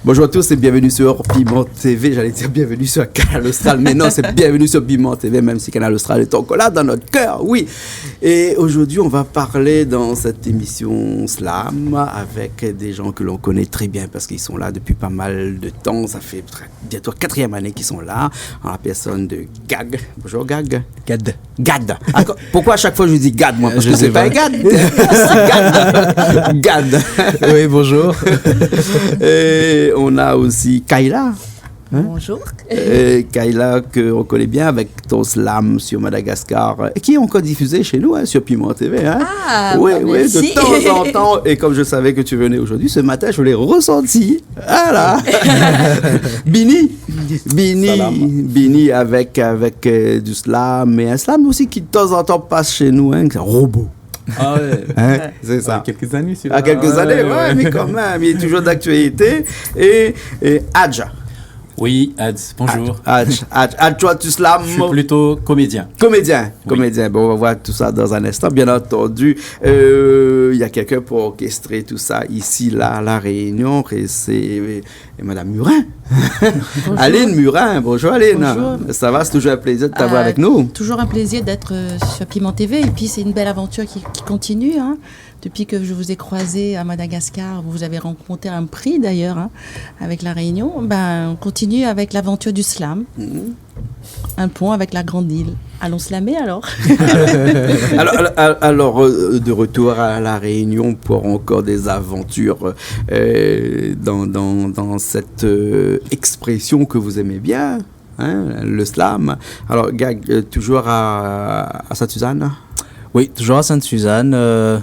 Bonjour à tous et bienvenue sur Piment TV. J'allais dire bienvenue sur Canal Austral, mais non, c'est bienvenue sur Piment TV, même si Canal Austral est encore là dans notre cœur, oui. Et aujourd'hui, on va parler dans cette émission Slam avec des gens que l'on connaît très bien parce qu'ils sont là depuis pas mal de temps. Ça fait bientôt 4e année qu'ils sont là, en la personne de Gag. Bonjour Gag. Gad. Gad. Pourquoi à chaque fois je dis Gad, moi? Parce je que c'est pas pas. Gad. C'est Gad. Gad. Oui, bonjour. Et on a aussi Kayla. Hein? Bonjour. Kayla, qu'on connaît bien avec ton slam sur Madagascar, qui est encore diffusé chez nous, sur Piment TV. Hein? Ah, oui, bah, oui, de temps en temps. Et comme je savais que tu venais aujourd'hui, ce matin, je l'ai ressenti. Voilà. Bini avec du slam, et un slam aussi qui de temps en temps passe chez nous, hein, c'est un robot. Ah ouais. Hein, c'est ça. Quelques années, celui-là. À quelques années, ouais, mais quand même, il est toujours d'actualité. Et Adja. Oui, Ads, bonjour. Adj, toi, tu slam. Je suis plutôt comédien. Comédien. Bon, on va voir tout ça dans un instant. Bien entendu, il y a quelqu'un pour orchestrer tout ça ici, là, à La Réunion, et c'est Madame Murin. Aline Murin. Bonjour Aline. Bonjour. Ça va, c'est toujours un plaisir de t'avoir avec nous. Toujours un plaisir d'être sur Piment TV. Et puis, c'est une belle aventure qui continue. Hein. Depuis que je vous ai croisé à Madagascar, vous avez rencontré un prix d'ailleurs, hein, avec La Réunion. On continue avec l'aventure du slam. Un pont avec la Grande Île. Allons slammer alors. alors, de retour à La Réunion pour encore des aventures dans cette expression que vous aimez bien, hein, le slam. Alors, Gag, toujours à Sainte-Suzanne? Oui, toujours à Sainte-Suzanne.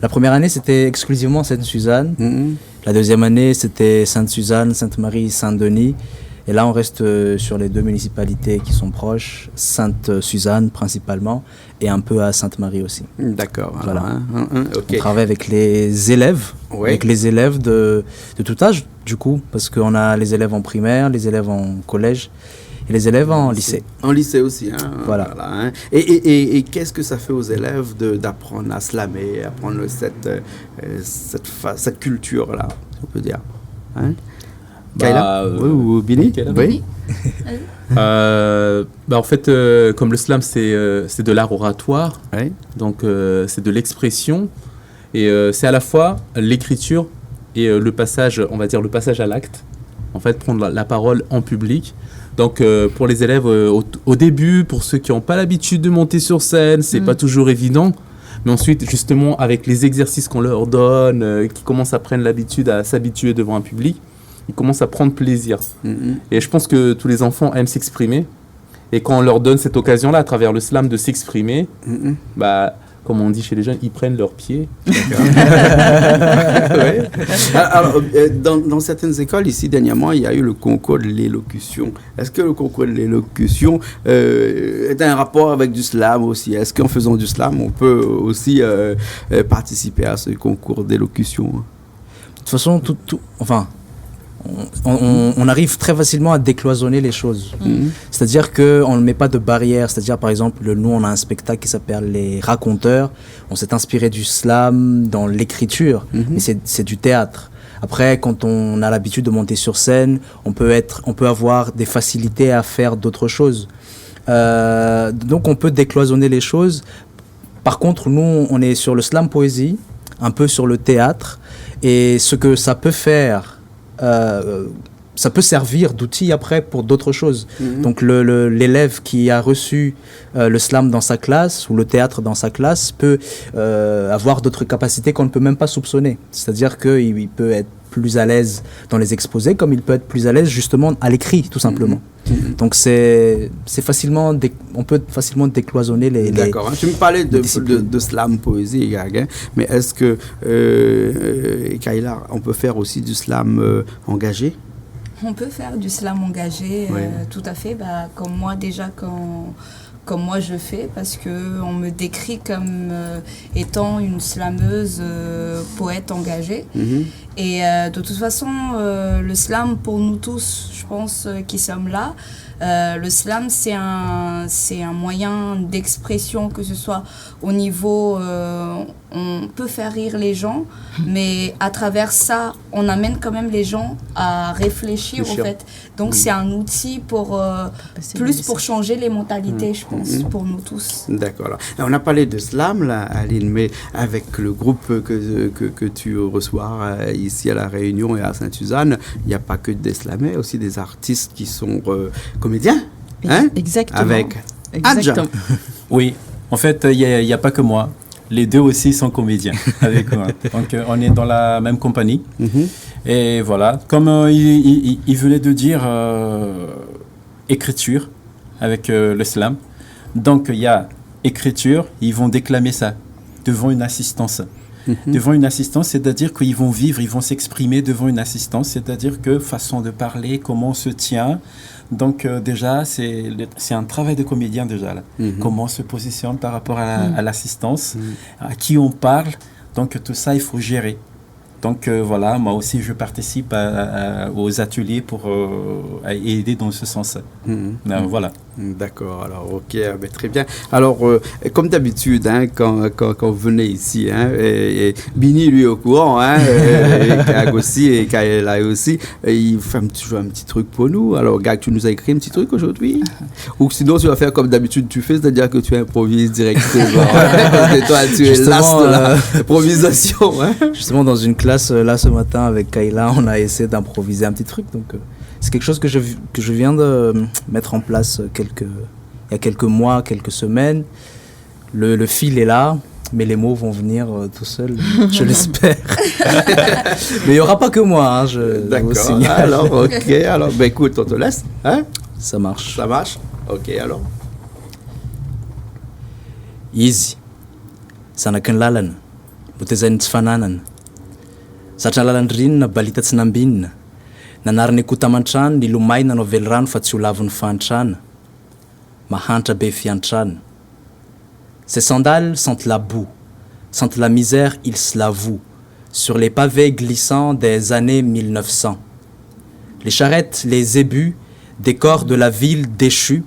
La première année, c'était exclusivement Sainte-Suzanne. La deuxième année, c'était Sainte-Suzanne, Sainte-Marie, Saint-Denis. Et là, on reste sur les deux municipalités qui sont proches, Sainte-Suzanne principalement, et un peu à Sainte-Marie aussi. D'accord. Voilà. Okay. On travaille avec les élèves, de tout âge, du coup, parce qu'on a les élèves en primaire, les élèves en collège, et les élèves en lycée. En lycée aussi, hein. Voilà. Hein. Et qu'est-ce que ça fait aux élèves d'apprendre à slammer, apprendre cette culture-là, on peut dire, hein? Kayla, ou Billy? Oui. En fait, comme le slam, c'est de l'art oratoire, donc c'est de l'expression, et c'est à la fois l'écriture et le passage, on va dire le passage à l'acte, en fait, prendre la parole en public. Donc pour les élèves, au début, pour ceux qui n'ont pas l'habitude de monter sur scène, c'est pas toujours évident. Mais ensuite, justement, avec les exercices qu'on leur donne, qui commencent à prendre l'habitude à s'habituer devant un public, ils commencent à prendre plaisir. Et je pense que tous les enfants aiment s'exprimer. Et quand on leur donne cette occasion-là, à travers le slam, de s'exprimer, comme on dit chez les jeunes, ils prennent leurs pieds. Alors, dans certaines écoles, ici, dernièrement, il y a eu le concours de l'élocution. Est-ce que le concours de l'élocution est un rapport avec du slam aussi? Est-ce qu'en faisant du slam, on peut aussi participer à ce concours d'élocution? De toute façon, on arrive très facilement à décloisonner les choses. C'est-à-dire qu'on ne met pas de barrière. C'est-à-dire, par exemple, nous, on a un spectacle qui s'appelle Les Raconteurs. On s'est inspiré du slam dans l'écriture, mais c'est du théâtre. Après, quand on a l'habitude de monter sur scène, on peut avoir des facilités à faire d'autres choses. Donc, on peut décloisonner les choses. Par contre, nous, on est sur le slam poésie, un peu sur le théâtre. Et ce que ça peut faire... ça peut servir d'outil après pour d'autres choses. Donc l'élève qui a reçu le slam dans sa classe ou le théâtre dans sa classe peut avoir d'autres capacités qu'on ne peut même pas soupçonner. C'est-à-dire qu'il peut être plus à l'aise dans les exposés comme il peut être plus à l'aise justement à l'écrit tout simplement. Donc c'est facilement on peut facilement décloisonner les D'accord. Tu me parlais de slam poésie, Gag, mais est-ce que Kayla, on peut faire aussi du slam engagé? On peut faire du slam engagé, tout à fait. Comme moi déjà comme moi je fais, parce qu'on me décrit comme étant une slameuse poète engagée. Et de toute façon, le slam, pour nous tous, je pense, qui sommes là, le slam, c'est un moyen d'expression, que ce soit au niveau... on peut faire rire les gens, mais à travers ça, on amène quand même les gens à réfléchir, en fait. Donc, c'est un outil pour pour changer les mentalités, je pense, pour nous tous. D'accord. Alors, on a parlé de slam, là, Aline, mais avec le groupe que tu reçois ici à La Réunion et à Sainte-Suzanne, il n'y a pas que des slamés, aussi des artistes qui sont comédiens. Hein? Exactement. Avec Exactement. Oui, en fait, il n'y a pas que moi. Les deux aussi sont comédiens avec moi. Donc, on est dans la même compagnie. Et voilà, comme il venait de dire, écriture avec le slam. Donc, il y a écriture, ils vont déclamer ça devant une assistance. Devant une assistance, c'est-à-dire qu'ils vont vivre, ils vont s'exprimer devant une assistance, c'est-à-dire que façon de parler, comment on se tient. Donc déjà, c'est un travail de comédien déjà. Là. Comment on se positionne par rapport à l'assistance, à qui on parle. Donc tout ça, il faut gérer. Donc voilà, moi aussi, je participe aux ateliers pour aider dans ce sens. Voilà. D'accord, alors ok, ben, très bien. Alors, comme d'habitude, hein, quand vous venez ici, hein, et Bini lui est au courant, hein, et Gag aussi, et Kaela aussi, il fait toujours un petit truc pour nous. Alors, Gag, tu nous as écrit un petit truc aujourd'hui? Ou sinon, tu vas faire comme d'habitude tu fais, c'est-à-dire que tu improvises directement. Parce que toi, tu es l'as de l'improvisation. Hein. Justement, dans une classe, là, ce matin, avec Kaela, on a essayé d'improviser un petit truc, donc... c'est quelque chose que je viens de mettre en place il y a quelques mois, quelques semaines. Le fil est là, mais les mots vont venir tout seuls, je l'espère. Mais il n'y aura pas que moi, hein, D'accord, alors ok, alors ben écoute, on te laisse. Hein? Ça marche. Ça marche? Ok, alors. Izy, sanaky ny lalana, mbotezainy tsy fananana. Zatra lalandrinina, balita tsy nambinina. Nanariny kota aman-trano, ny lomay nanao velorano fa tsy ho lavon'ny fahantrana. Mahantra be fiantrana. Ses sandales sentent la boue, sentent la misère, il se l'avoue, sur les pavés glissants des années 1900. Les charrettes, les ébus, décors de la ville déchue.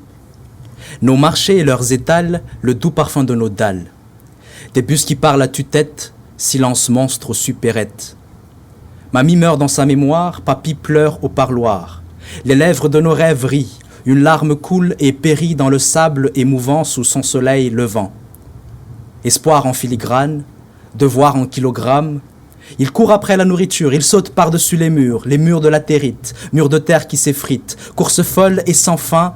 Nos marchés et leurs étals, le doux parfum de nos dalles. Des bus qui parlent à tue-tête, silence monstre aux supérettes. Mamie meurt dans sa mémoire, papy pleure au parloir. Les lèvres de nos rêves rient, une larme coule et périt dans le sable émouvant sous son soleil levant. Espoir en filigrane, devoir en kilogrammes. Il court après la nourriture, il saute par-dessus les murs de latérite, murs de terre qui s'effritent, course folle et sans fin,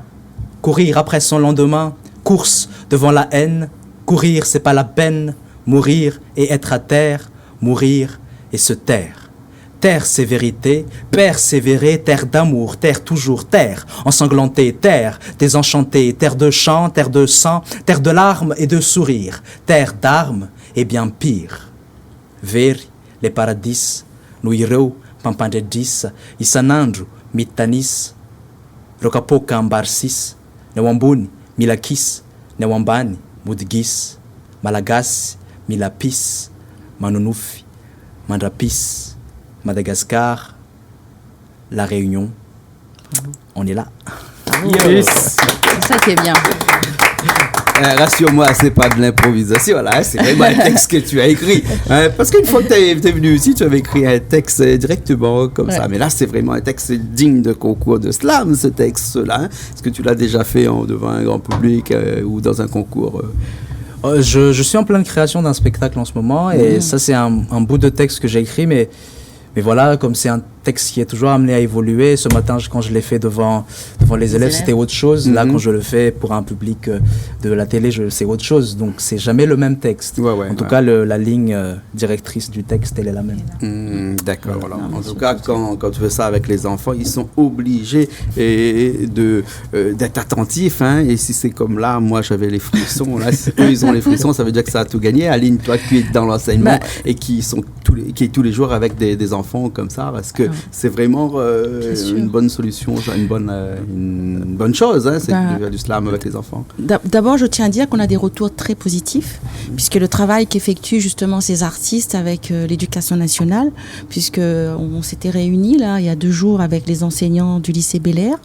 courir après son lendemain, course devant la haine, courir c'est pas la peine, mourir et être à terre, mourir et se taire. Terre, c'est vérité, persévérer, terre d'amour, terre toujours, terre ensanglantée, terre désenchantée, terre de chant, terre de sang, terre de larmes et de sourires, terre d'armes et bien pire. Veri, les paradis, no ireo pampandredis, isanandro mitanis, rokapoka ambarsis, ny ao ambony mila kis, ny ao ambany modigis, malagasy mila pis, manonofy, mandrapis. Madagascar, La Réunion, on est là. Yes. C'est ça qui est bien. Rassure-moi, c'est pas de l'improvisation, là, c'est vraiment un texte que tu as écrit. Parce qu'une fois que tu es venu ici, tu avais écrit un texte directement comme ça. Mais là, c'est vraiment un texte digne de concours de slam, ce texte-là. Est-ce que tu l'as déjà fait devant un grand public ou dans un concours je suis en pleine création d'un spectacle en ce moment. Et ça, c'est un bout de texte que j'ai écrit, mais voilà, comme c'est un texte qui est toujours amené à évoluer, ce matin, quand je l'ai fait devant les élèves, c'était autre chose. Là, quand je le fais pour un public de la télé, c'est autre chose. Donc, c'est jamais le même texte. En tout cas, la ligne directrice du texte, elle est la même. D'accord. Voilà. En tout cas, quand tu fais ça avec les enfants, ils sont obligés d'être attentifs. Hein, et si c'est comme là, moi, j'avais les frissons. Là, si eux, ils ont les frissons, ça veut dire que ça a tout gagné. Aline, toi, tu es dans l'enseignement et qui est tous les jours avec des enfants comme ça, parce que c'est vraiment une bonne solution, une bonne chose, hein, c'est de faire du slam avec les enfants. D'abord, je tiens à dire qu'on a des retours très positifs, puisque le travail qu'effectuent justement ces artistes avec l'éducation nationale, puisqu'on s'était réunis là, il y a 2 jours avec les enseignants du lycée Bel-Air.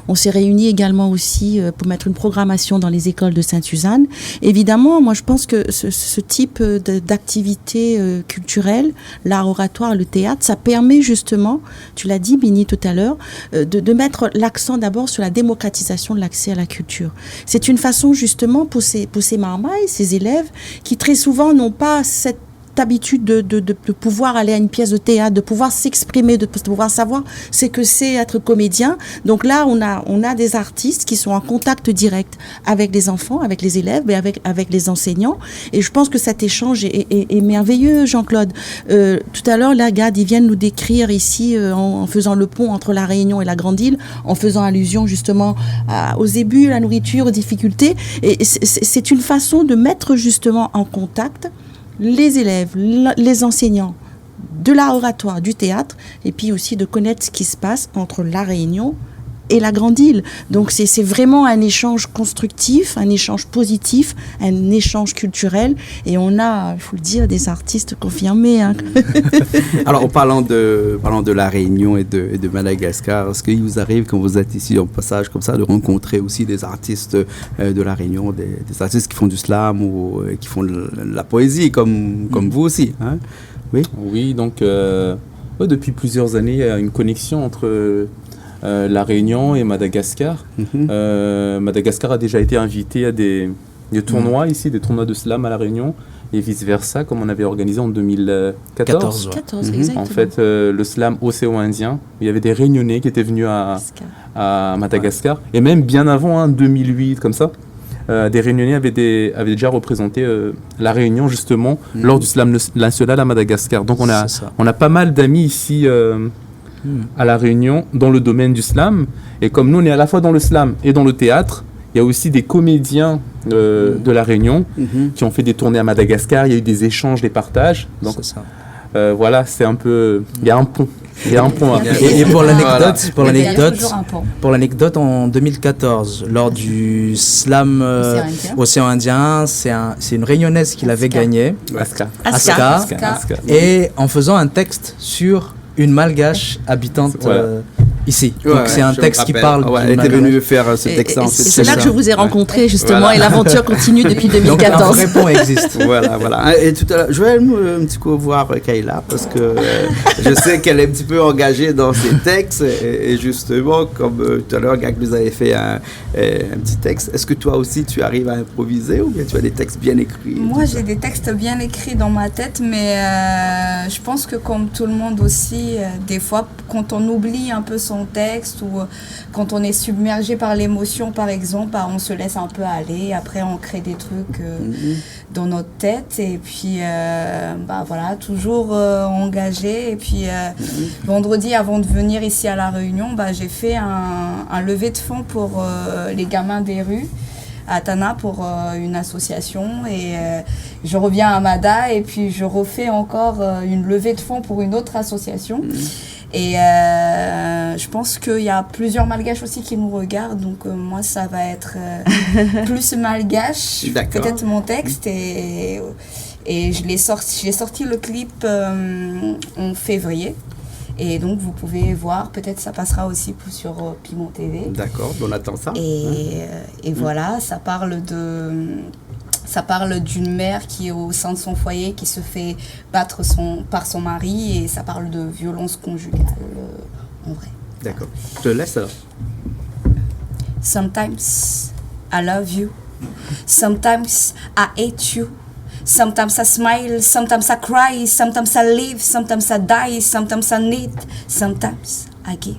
On s'est réunis également aussi pour mettre une programmation dans les écoles de Sainte-Suzanne. Évidemment, moi je pense que ce type d'activité culturelle, l'art oratoire, le théâtre, ça permet justement, tu l'as dit Bini tout à l'heure, de mettre l'accent d'abord sur la démocratisation de l'accès à la culture. C'est une façon justement pour ces marmailles, ces élèves qui très souvent n'ont pas cette habitude de pouvoir aller à une pièce de théâtre, de pouvoir s'exprimer, de pouvoir savoir ce que c'est être comédien. Donc là, on a des artistes qui sont en contact direct avec les enfants, avec les élèves et avec les enseignants. Et je pense que cet échange est merveilleux, Jean-Claude. Tout à l'heure, là, Gad, ils viennent nous décrire ici, en faisant le pont entre la Réunion et la Grande Île, en faisant allusion justement aux ébus, la nourriture, aux difficultés. Et c'est une façon de mettre justement en contact les élèves, les enseignants de l'art oratoire, du théâtre, et puis aussi de connaître ce qui se passe entre La Réunion et la Grande Île. Donc c'est vraiment un échange constructif, un échange positif, un échange culturel, et on a, il faut le dire, des artistes confirmés. Hein. Alors en parlant de La Réunion et de Madagascar, est-ce qu'il vous arrive quand vous êtes ici en passage comme ça de rencontrer aussi des artistes de La Réunion, des artistes qui font du slam ou qui font de la poésie comme vous aussi, hein? Oui, donc depuis plusieurs années, il y a une connexion entre La Réunion et Madagascar. Madagascar a déjà été invité à des tournois ici, des tournois de slam à La Réunion et vice-versa, comme on avait organisé en 2014. 14, exactement. En fait, le slam Océan Indien, il y avait des Réunionnais qui étaient venus à Madagascar. Et même bien avant, 2008, comme ça, des Réunionnais avaient déjà représenté La Réunion, justement, lors du slam national à Madagascar. Donc on a pas mal d'amis ici à La Réunion dans le domaine du slam, et comme nous on est à la fois dans le slam et dans le théâtre, il y a aussi des comédiens de La Réunion qui ont fait des tournées à Madagascar, il y a eu des échanges, des partages, donc voilà, c'est un peu, il y a un pont. Et pour l'anecdote, en 2014, lors du slam Océan Indien, c'est une Réunionnaise qui l'avait gagné, Aska, et en faisant un texte sur une Malgache habitante ici. Donc c'est un texte qui parle. Elle était venue faire ce texte. C'est là que je vous ai rencontré justement, et l'aventure continue depuis 2014. Donc un vrai pont existe. Voilà. Et tout à l'heure, je vais un petit peu voir Kayla parce que je sais qu'elle est un petit peu engagée dans ses textes, et justement, comme tout à l'heure, Gag nous avait fait un petit texte. Est-ce que toi aussi tu arrives à improviser, ou bien tu as des textes bien écrits? Moi, j'ai des textes bien écrits dans ma tête, mais je pense que comme tout le monde aussi, des fois, quand on oublie un peu son texte, ou quand on est submergé par l'émotion, par exemple, on se laisse un peu aller. Après, on crée des trucs dans notre tête, et puis voilà, toujours engagé. Et puis vendredi, avant de venir ici à La Réunion, j'ai fait un levée de fonds pour les gamins des rues à Tana, pour une association, et je reviens à Mada, et puis je refais encore une levée de fonds pour une autre association. Et je pense qu'il y a plusieurs malgaches aussi qui nous regardent, donc moi ça va être plus malgache, peut-être mon texte, et j'ai sorti le clip en février. Et donc, vous pouvez voir, peut-être ça passera aussi sur Piment TV. D'accord, on attend ça. Et voilà, ça parle d'une mère qui est au sein de son foyer, qui se fait battre par son mari, et ça parle de violence conjugale, en vrai. D'accord, je te laisse alors. Sometimes I love you, sometimes I hate you. Sometimes I smile, sometimes I cry, sometimes I live, sometimes I die, sometimes I need, sometimes I give.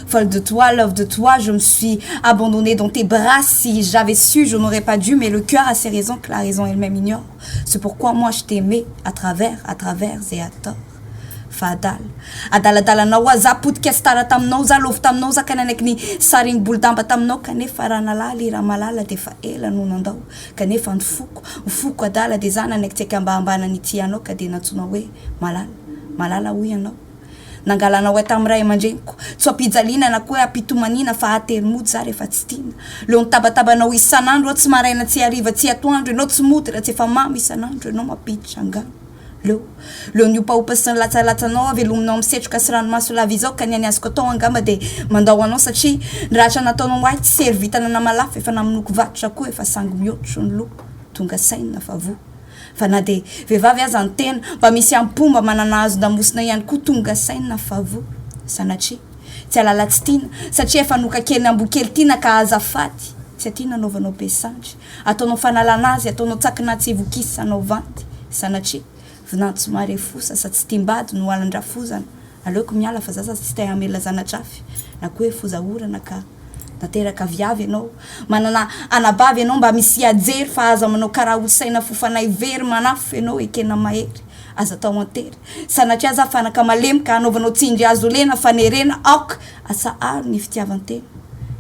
Folle de toi, love de toi, je me suis abandonnée dans tes bras. Si j'avais su, je n'aurais pas dû, mais le cœur a ses raisons que la raison elle-même ignore. C'est pourquoi moi je t'aimais à travers et à tort. Fadal. Adala na wazaput kestara tamno za loftamno za kananekni saring buldamba tamno kanefa ranalali ramalala defa ela nunandao kanefa nfuko adala de zana nektseka ambambana nity anao ka de natsona hoe malala hoy anao nangalana hoe tamin'ny ray aman-dreniko tsy ampijalina na koa ampitomanina fa atery-mody za rehefa tsy tiana leo nitabatabanao isan'andro tsy maraina tsy hariva tsy atoandro ianao tsy mody raha tsy efa mamy isan'andro ianao mampiditra angano leo niopaopa sy ny latsalatsanao avelominao misetroka sy ranomaso lava izao ka niany azoko atao angamba dia mandao anao satria ny rahatra nataonao ahy tsy sery vitana namalafo efa naminoko vatotra koa efa sangy mihoatro ny loha tonga saina fa vo fa na dia vehivavy aza ny tena mba misy ampomba manana azo ndamosina ihany koa tonga saina fa vo sanatria tsy alala tsy tiana satria efa nokakely ambokely tiana ka azafady tsy aty nanaovanao besandry ataonao fanalana azy ataonao tsakina tsy evokisa anao vanty sanatria vinantso mare fosa sa tsy timbady no alan-drafozana aleoko miala fa zaza tsy tay amela zanatrafy na koa hoe fozaorana ka nateraka viavy ianao manana anabavy ianao mba misy ajery fa aza manao karaha olosaina fofanay very manafo ianao ekena mahery aza tao antery sanatria za fanaka malemy ka anaovanao tsindry azo olena fanerena aoka asa aro ny fitiavan-tena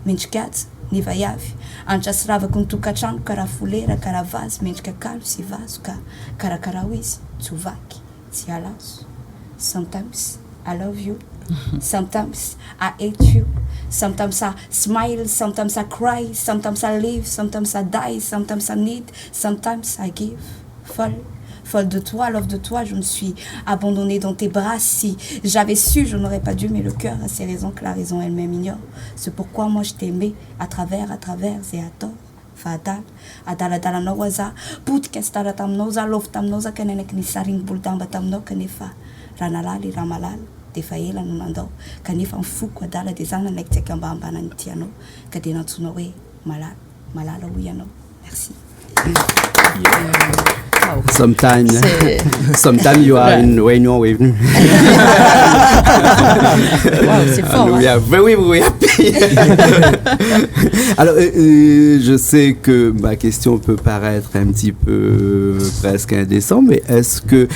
mendrikaja ny vaiavy antra sy ravako ny tokantrano karaha folera karaha vazy mendrika kalo sy vazo ka karakaraha izy tsy hovaky tsy alazo sometimes I love you sometimes I hate you sometimes I smile sometimes I cry sometimes I live sometimes I die sometimes I need sometimes I give folle de toi, love de toi, je me suis abandonnée dans tes bras. Si j'avais su, je n'aurais pas dû, mais le cœur a ses raisons que la raison elle-même ignore. C'est pourquoi moi je t'aimais à travers et à tort. Fatal, adaladala waza, podcast taminao za, love taminao za, kanenak ny saringbolo damba taminao kanefa ranalala ramalala defa ela no nandao kanefa mifoko adala de zana naiky tsy amba ambana ny tianao ka de nantsona hoe malala hoy ianao. Merci. Sometimes you are in réunion with me. Wow, c'est fort. We are very happy. Alors, je sais que ma question peut paraître un petit peu presque indécente, mais est-ce que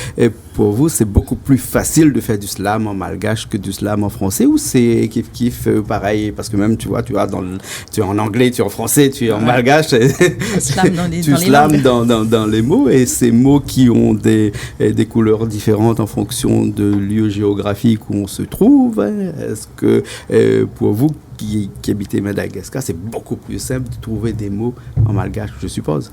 pour vous, c'est beaucoup plus facile de faire du slam en malgache que du slam en français, ou c'est kiff pareil? Parce que même, tu vois, tu es en anglais, tu es en français, tu es en malgache. Tu slams dans les mots, et ces mots qui ont des couleurs différentes en fonction de lieu géographique où on se trouve. Est-ce que pour vous qui habitez Madagascar, c'est beaucoup plus simple de trouver des mots en malgache, je suppose?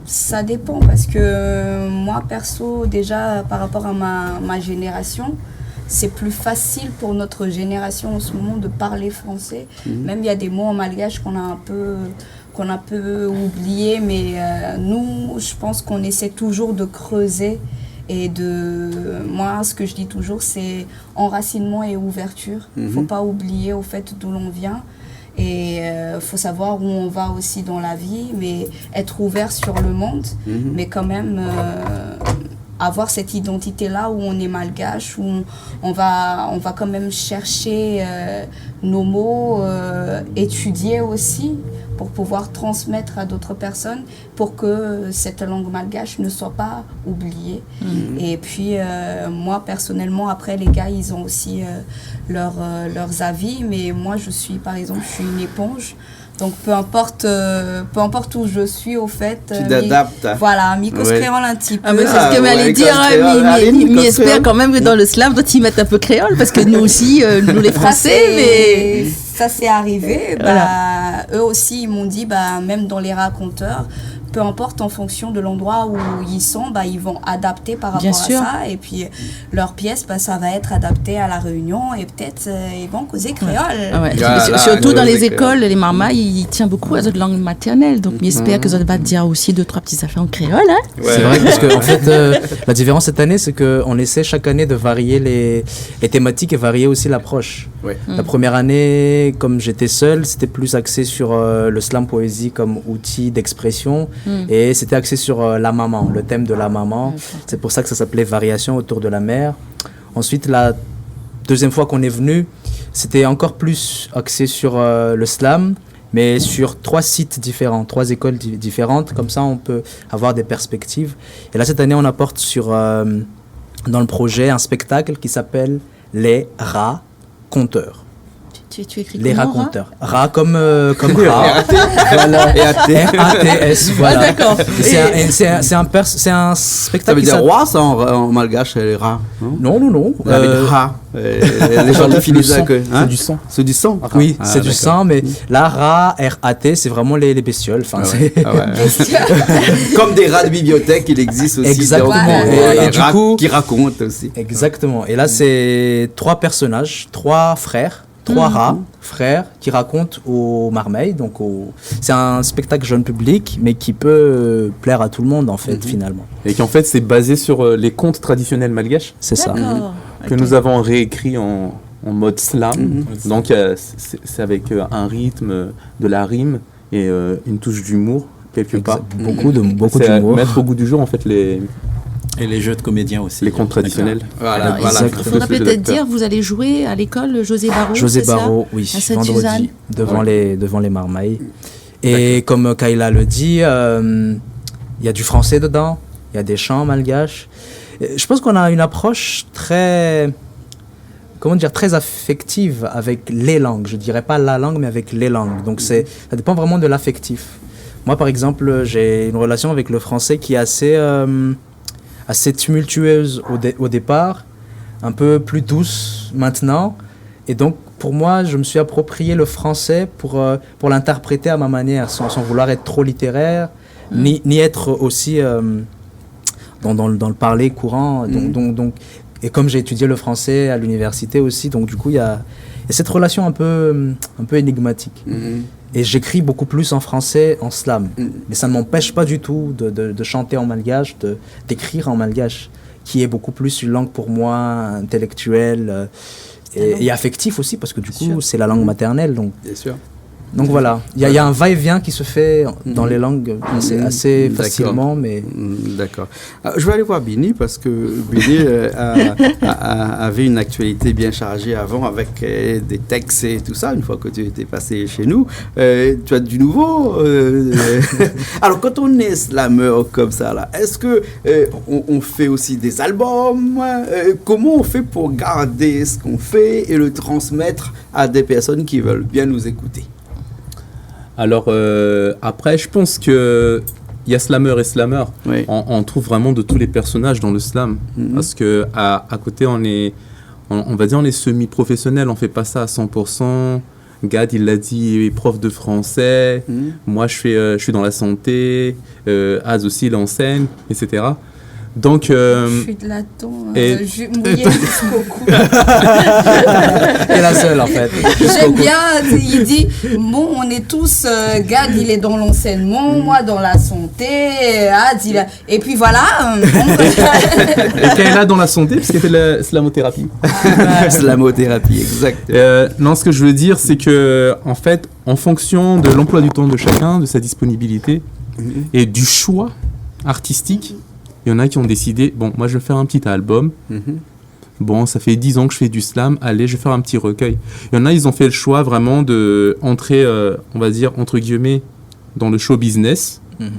Ça dépend, parce que moi perso, déjà par rapport à ma génération, c'est plus facile pour notre génération en ce moment de parler français. Même il y a des mots en malgache qu'on a un peu oublié, mais nous, je pense qu'on essaie toujours de creuser et moi, ce que je dis toujours, c'est enracinement et ouverture. Faut pas oublier au fait d'où l'on vient. Et faut savoir où on va aussi dans la vie, mais être ouvert sur le monde, mais quand même avoir cette identité-là où on est malgache, où on va quand même chercher nos mots, étudier aussi pour pouvoir transmettre à d'autres personnes, pour que cette langue malgache ne soit pas oubliée. Et puis moi personnellement, après les gars, ils ont aussi leurs avis, mais moi je suis une éponge. Donc peu importe où je suis, au fait. Tu t'adaptes. Voilà, Mikos créole un petit peu. Ah, mais c'est ce que m'allait dire, mais espère quand même que dans le slam, toi, tu y mettes un peu créole, parce que nous aussi, nous les Français, ça c'est arrivé. Voilà. Eux aussi, ils m'ont dit, même dans les raconteurs, peu importe en fonction de l'endroit où ils sont, ils vont adapter par rapport à ça. Et puis leur pièce, ça va être adapté à la Réunion, et peut-être ils vont causer créole. Surtout dans les écoles, les marmas, ils tiennent beaucoup à notre langue maternelle. Donc j'espère que ça va te dire aussi 2-3 petites affaires en créole. Hein. Ouais. C'est vrai, parce que en fait, la différence cette année, c'est qu'on essaie chaque année de varier les thématiques et varier aussi l'approche. Ouais. La première année, comme j'étais seul, c'était plus axé sur le slam poésie comme outil d'expression. Et c'était axé sur la maman, le thème de la maman. C'est pour ça que ça s'appelait Variation autour de la mère. Ensuite, la deuxième fois qu'on est venu, c'était encore plus axé sur le slam, mais sur 3 sites différents, 3 écoles différentes. Comme ça, on peut avoir des perspectives. Et là, cette année, on apporte dans le projet un spectacle qui s'appelle Les Raconteurs. Tu écris Les comment, raconteurs. Ra comme rat. Voilà. Et athée. R-A-T-S, voilà. Ah, d'accord. C'est un Ça spectacle veut qui dire s'appelle... roi, ça, en malgache, les rats. Non, Non. les rats. Les gens qui finissent avec. C'est du sang. C'est du sang. Oui, Ah, c'est du d'accord. sang, mais là, rat, R-A-T, c'est vraiment les bestioles. Enfin, Ah c'est... ouais. Ah ouais. Comme des rats de bibliothèque, il existe aussi. Exactement. Des Et du rats coup- qui racontent aussi. Exactement. Et là, c'est 3 personnages, 3 frères, 3 rats, frères, qui racontent aux marmeilles. C'est un spectacle jeune public, mais qui peut plaire à tout le monde, en fait, finalement. Et qui en fait c'est basé sur les contes traditionnels malgaches C'est ça. D'accord. que Ok. nous avons réécrits en mode slam. Donc c'est avec un rythme, de la rime et une touche d'humour quelque part. Beaucoup C'est à d'humour. mettre au goût du jour en fait les les jeux de comédiens aussi. contes traditionnels. Voilà, Alors, voilà. il faudra peut-être dire, vous allez jouer à l'école José Barreau, José c'est ça Barreau, oui, À Sainte-Suzanne. vendredi, devant les marmailles. Et comme Kayla le dit, il y a du français dedans, il y a des chants malgaches. Et je pense qu'on a une approche très affective avec les langues. Je dirais pas la langue, mais avec les langues. Donc ça dépend vraiment de l'affectif. Moi, par exemple, j'ai une relation avec le français qui est assez tumultueuse au départ, un peu plus douce maintenant. Et donc, pour moi, je me suis approprié le français pour l'interpréter à ma manière, sans vouloir être trop littéraire, ni être aussi dans le parler courant. Donc, et comme j'ai étudié le français à l'université aussi, donc du coup, il y a cette relation un peu énigmatique. Et j'écris beaucoup plus en français, en slam. Mais ça ne m'empêche pas du tout de chanter en malgache, d'écrire en malgache, qui est beaucoup plus une langue pour moi intellectuelle et affective aussi, parce que du coup, c'est la langue maternelle. Bien sûr. Donc voilà, il y a un va-et-vient qui se fait dans les langues assez D'accord. facilement, mais... D'accord. Je vais aller voir Bini parce que Bini avait une actualité bien chargée avant avec des textes et tout ça, une fois que tu étais passé chez nous. Tu as du nouveau. Alors, quand on est slammer comme ça, là, est-ce que on fait aussi des albums? Comment on fait pour garder ce qu'on fait et le transmettre à des personnes qui veulent bien nous écouter? Alors après, je pense que il y a slammer et slammer. Oui. On trouve vraiment de tous les personnages dans le slam, parce que à côté on va dire on est semi-professionnel, on fait pas ça à 100%. Gad, il l'a dit, il est prof de français. Moi, je suis dans la santé. Az aussi, il enseigne, etc. Donc, Je suis de là-dedans, mouillée jusqu'au cou. Et la seule, en fait. J'aime bien, il dit, bon, on est tous, Gad, il est dans l'enseignement, moi dans la santé, Ad, et puis voilà. et Kayla dans la santé, parce qu'elle fait de la slamothérapie. Slamothérapie, exact. Non, ce que je veux dire, c'est que, en fait, en fonction de l'emploi du temps de chacun, de sa disponibilité et du choix artistique, il y en a qui ont décidé, bon, moi je vais faire un petit album. Bon, ça fait 10 ans que je fais du slam, allez, je vais faire un petit recueil. Il y en a, ils ont fait le choix vraiment d'entrer, on va dire, entre guillemets, dans le show business. Ils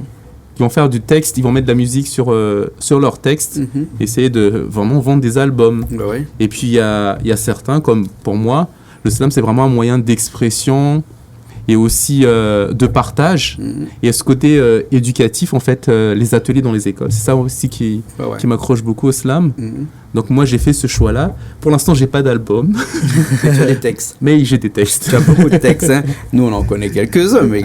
vont faire du texte, ils vont mettre de la musique sur leur texte, essayer de vraiment vendre des albums. Bah ouais. Et puis il y a certains, comme pour moi, le slam c'est vraiment un moyen d'expression et aussi de partage. Et à ce côté éducatif, en fait, les ateliers dans les écoles. C'est ça aussi qui m'accroche beaucoup au slam. Donc moi j'ai fait ce choix-là. Pour l'instant j'ai pas d'album. Tu as des textes. Mais j'ai des textes. Tu as beaucoup de textes. Hein. Nous on en connaît quelques-uns, mais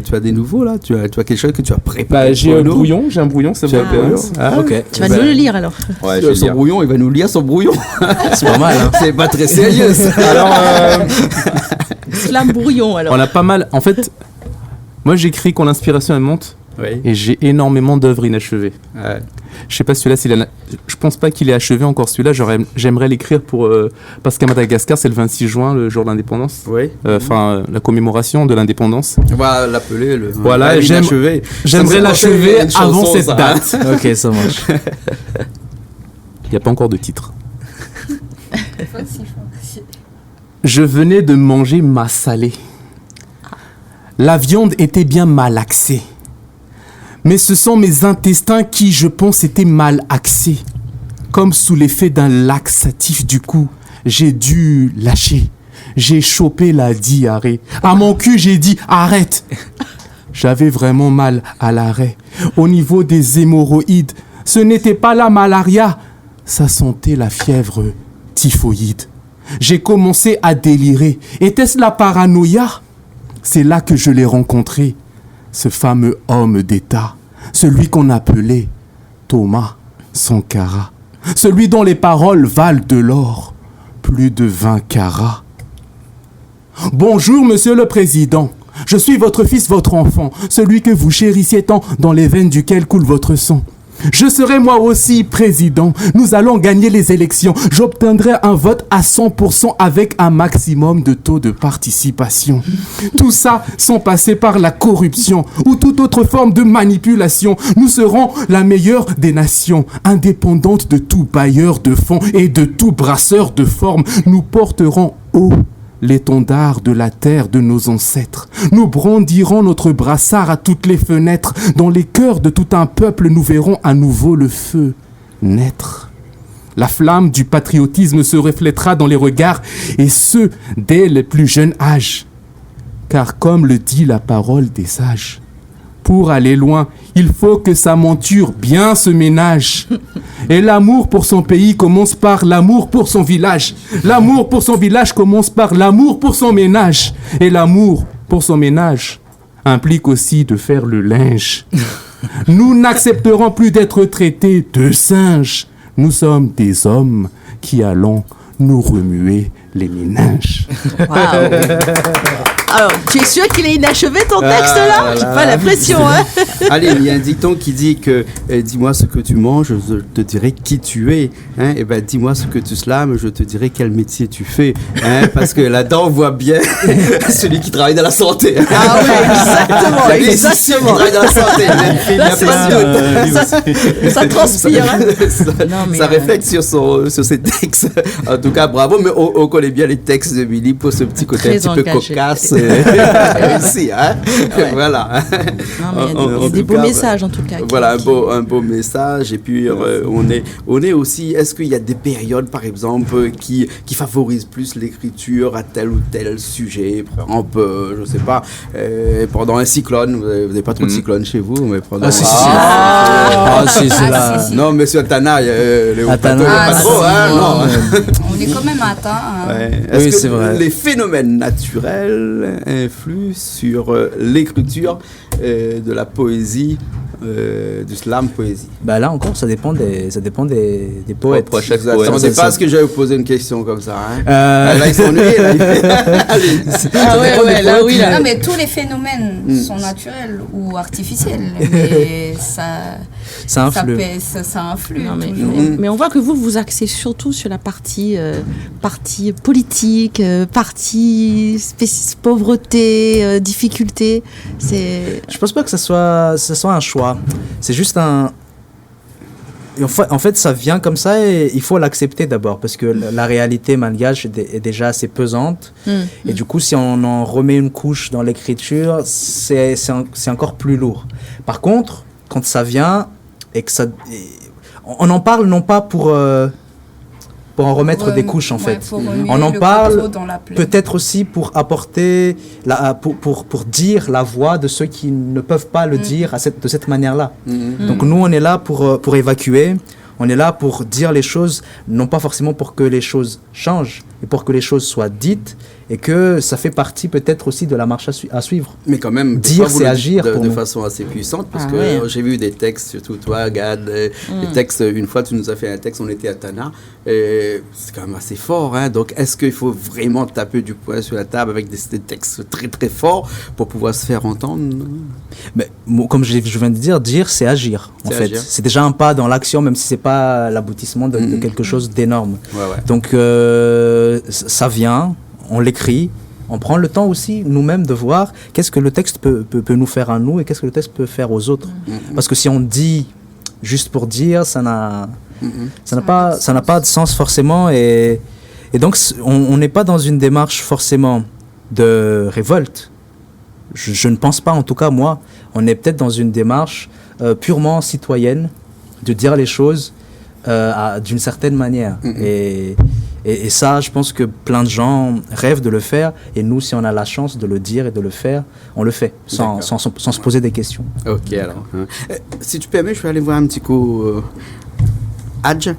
tu as des nouveaux là. Tu as quelque chose que tu as préparé. J'ai un brouillon, ça vous intéresse. Ok. Tu vas nous le lire alors. Ouais, Son brouillon, il va nous lire son brouillon. C'est pas mal, hein. C'est pas très sérieux. Ça. Alors Slam brouillon alors. on a pas mal. En fait, moi j'écris quand l'inspiration elle monte. Oui. Et j'ai énormément d'œuvres inachevées. Ouais. Je sais pas celui-là, je pense pas qu'il est achevé encore celui-là. J'aimerais l'écrire parce qu'à Madagascar c'est le 26 juin, le jour de l'indépendance. Oui. Enfin, la commémoration de l'indépendance. On va l'appeler le. Voilà, inachevé. j'aimerais l'achever avant cette date. Ok, ça marche. Il n'y a pas encore de titre. Je venais de manger ma salée. La viande était bien malaxée. Mais ce sont mes intestins qui, je pense, étaient mal axés. Comme sous l'effet d'un laxatif du coup. j'ai dû lâcher. J'ai chopé la diarrhée. À mon cul, j'ai dit arrête. J'avais vraiment mal à l'arrêt. Au niveau des hémorroïdes, ce n'était pas la malaria, ça sentait la fièvre typhoïde. J'ai commencé à délirer. Était-ce la paranoïa? C'est là que je l'ai rencontré, ce fameux homme d'État, celui qu'on appelait Thomas Sankara, celui dont les paroles valent de l'or, plus de 20 carats. Bonjour, monsieur le président. Je suis votre fils, votre enfant, celui que vous chérissiez tant, dans les veines duquel coule votre sang. Je serai moi aussi président. Nous allons gagner les élections. J'obtiendrai un vote à 100% avec un maximum de taux de participation. Tout ça sans passer par la corruption ou toute autre forme de manipulation. Nous serons la meilleure des nations, indépendante de tout bailleur de fonds et de tout brasseur de formes. Nous porterons haut l'étendard de la terre de nos ancêtres. Nous brandirons notre brassard à toutes les fenêtres. Dans les cœurs de tout un peuple, nous verrons à nouveau le feu naître. La flamme du patriotisme se reflètera dans les regards, et ce, dès le plus jeune âge. Car comme le dit la parole des sages, pour aller loin, il faut que sa monture bien se ménage. Et l'amour pour son pays commence par l'amour pour son village. L'amour pour son village commence par l'amour pour son ménage. Et l'amour pour son ménage implique aussi de faire le linge. Nous n'accepterons plus d'être traités de singes. Nous sommes des hommes qui allons nous remuer les méninges. Wow. Alors, tu es sûr qu'il est inachevé ton texte là? J'ai pas l'impression, hein. Allez, il y a un dicton qui dit que dis-moi ce que tu manges, je te dirai qui tu es. Hein? Et ben, dis-moi ce que tu slams, je te dirai quel métier tu fais. Hein? Parce que là-dedans, on voit bien celui qui travaille dans la santé. Ah oui, exactement, exactement. Qui travaille dans la santé. Il n'y a pas de doute. Ça transpire. Hein. Ça réflecte sur ses textes. En tout cas, bravo, mais on connaît bien les textes de Billy pour ce petit côté très un petit peu engagé. cocasse. Ici, hein? Ouais. Voilà. Non, mais il y a des beaux messages en tout cas. Voilà, un beau message. Et puis, on est aussi. Est-ce qu'il y a des périodes, par exemple, qui favorisent plus l'écriture à tel ou tel sujet? Par exemple, je sais pas, pendant un cyclone, vous n'avez pas trop de cyclones chez vous, mais pendant. Si, c'est là. si. Non, mais sur Tana, les hauts plateaux, il n'y a pas trop, hein? Non. On est quand même atteint. Hein. Ouais. Est-ce Oui, que c'est vrai. les phénomènes naturels influent sur l'écriture de la poésie, du slam poésie? Bah là encore, ça dépend des poètes. Pour chaque Vous attendez poète. pas à ce que j'allais vous poser une question comme ça, hein? Euh, Là, ils sont ennuyés, là. Ah ouais, là, oui, là. Non, mais tous les phénomènes sont naturels ou artificiels. Mais ça influe. Ça influe. Non, toujours. mais on voit que vous axez surtout sur la partie politique, partie pauvreté, difficulté. Je pense pas que ce soit un choix. C'est juste un. En fait, ça vient comme ça et il faut l'accepter d'abord parce que la réalité malgache est déjà assez pesante. Et du coup, si on en remet une couche dans l'écriture, c'est encore plus lourd. Par contre, quand ça vient et que ça. On en parle non pas pour en remettre des couches en fait. On en parle peut-être aussi pour apporter, pour dire la voix de ceux qui ne peuvent pas le dire de cette manière-là. Donc nous, on est là pour évacuer, on est là pour dire les choses, non pas forcément pour que les choses changent, mais pour que les choses soient dites et que ça fait partie peut-être aussi de la marche à suivre. Mais quand même, dire, c'est agir de façon assez puissante, parce que j'ai vu des textes, surtout toi, Gad, des textes, une fois tu nous as fait un texte, on était à Tana, et c'est quand même assez fort, hein. Donc est-ce qu'il faut vraiment taper du poing sur la table avec des textes très très forts pour pouvoir se faire entendre? Mais, comme je viens de dire, c'est agir, en fait. Agir. C'est déjà un pas dans l'action, même si c'est pas l'aboutissement de quelque chose d'énorme. Ouais. Donc ça vient, on l'écrit, on prend le temps aussi nous-mêmes de voir qu'est-ce que le texte peut nous faire à nous et qu'est-ce que le texte peut faire aux autres. Parce que si on dit juste pour dire, ça n'a pas de sens forcément et donc on n'est pas dans une démarche forcément de révolte. Je ne pense pas, en tout cas moi, on est peut-être dans une démarche purement citoyenne de dire les choses d'une certaine manière. Et Et ça, je pense que plein de gens rêvent de le faire. Et nous, si on a la chance de le dire et de le faire, on le fait, sans se poser des questions. Ok, alors. Si tu permets, je vais aller voir un petit coup. Hadj.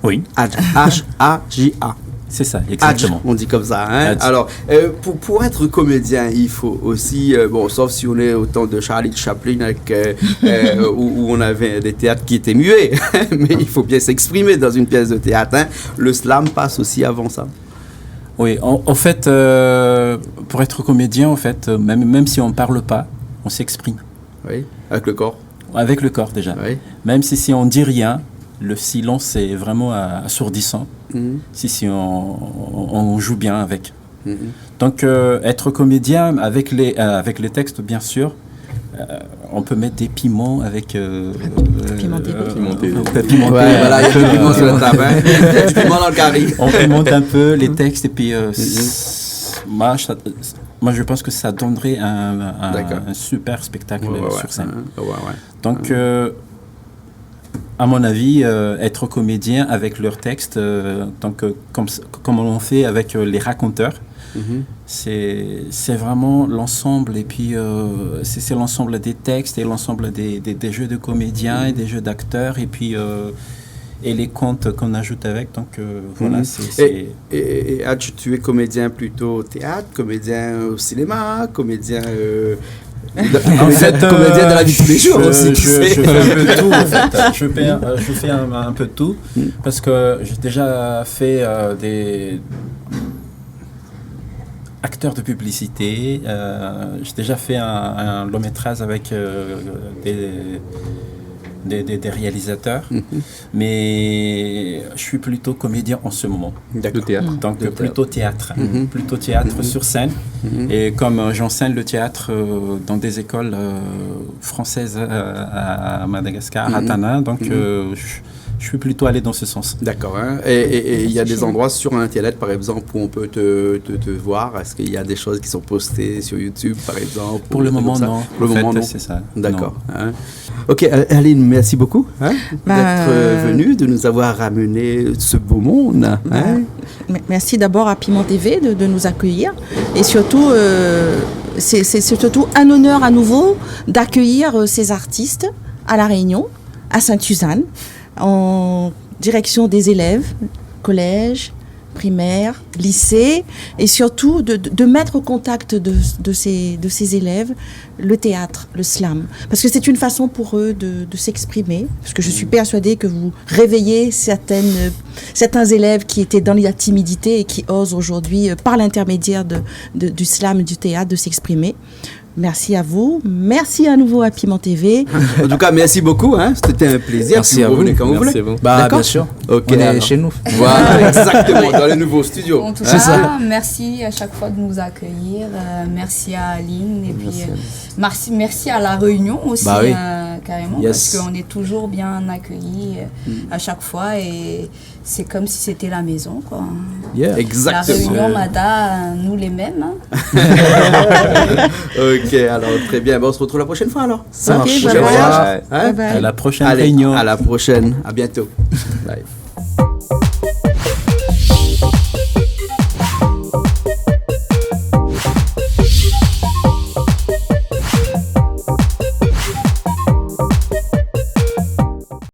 Oui, Hadj. H-A-J-A. c'est ça, Hadj, exactement. on dit comme ça. Hein? Hadj. Alors, pour être comédien, il faut aussi, bon, sauf si on est au temps de Charlie Chaplin, avec, où on avait des théâtres qui étaient muets, mais il faut bien s'exprimer dans une pièce de théâtre. Hein? Le slam passe aussi avant ça. Oui, en fait, pour être comédien, en fait, même si on ne parle pas, on s'exprime. Oui, avec le corps. Avec le corps déjà. Oui. Même si on ne dit rien, le silence est vraiment assourdissant. Mhm. Si on joue bien avec. Mhm. Donc, être comédien avec les textes, bien sûr, on peut mettre des piments avec... Piment TV. pimenter, Ouais, voilà, il y a du piment sur la table. Hein? Il y a du piment dans le carré. on pimente un peu les textes et puis moi je pense que ça donnerait un super spectacle sur scène. Donc à mon avis, être comédien avec leurs textes, donc, comme on fait avec les raconteurs, c'est vraiment l'ensemble, et puis c'est l'ensemble des textes et l'ensemble des jeux de comédiens et des jeux d'acteurs, et puis et les contes qu'on ajoute avec. Donc voilà, Et Hadj, tu es comédien plutôt au théâtre, comédien au cinéma, comédien... En fait, comédien de la vie de tous les jours aussi. Je fais un peu de tout, en fait. Je fais un peu de tout, parce que j'ai déjà fait des acteurs de publicité. J'ai déjà fait un long métrage avec des réalisateurs, mais je suis plutôt comédien en ce moment. De théâtre. Donc plutôt théâtre, plutôt théâtre sur scène. Et comme j'enseigne le théâtre dans des écoles françaises à Madagascar, à Tana, donc je suis plutôt allé dans ce sens. D'accord. Hein? Et il y a des endroits sur Internet, par exemple, où on peut te voir. Est-ce qu'il y a des choses qui sont postées sur YouTube, par exemple? Pour le moment, non. Pour le moment, non. C'est ça. D'accord. Hein? Ok, Aline, merci beaucoup d'être venue, de nous avoir ramené ce beau monde. Hein? Merci d'abord à Piment TV de nous accueillir. Et surtout, c'est surtout un honneur à nouveau d'accueillir ces artistes à La Réunion, à Sainte-Suzanne, en direction des élèves, collège, primaire, lycée, et surtout de mettre au contact de ces élèves le théâtre, le slam. Parce que c'est une façon pour eux de s'exprimer, parce que je suis persuadée que vous réveillez certains élèves qui étaient dans la timidité et qui osent aujourd'hui, par l'intermédiaire du slam et du théâtre, de s'exprimer. Merci à vous. Merci à nouveau à Piment TV. En tout cas, merci beaucoup. Hein? C'était un plaisir. Merci à vous. Quand vous voulez. Bah, bien sûr. Ok, on est chez nous. Voilà, exactement, dans les nouveaux studios. En tout cas, merci à chaque fois de nous accueillir. Merci à Aline. Et puis, merci à La Réunion aussi, bah oui. carrément, Yes. parce qu'on est toujours bien accueillis à chaque fois. Et c'est comme si c'était la maison, quoi. Yeah. Exactement. La Réunion, Mada, nous les mêmes. Hein. Ok, alors très bien. Bon, on se retrouve la prochaine fois alors. Ça marche. bye bye. Hein? Bye bye. À la prochaine Allez, réunion. à la prochaine. À bientôt. Bye.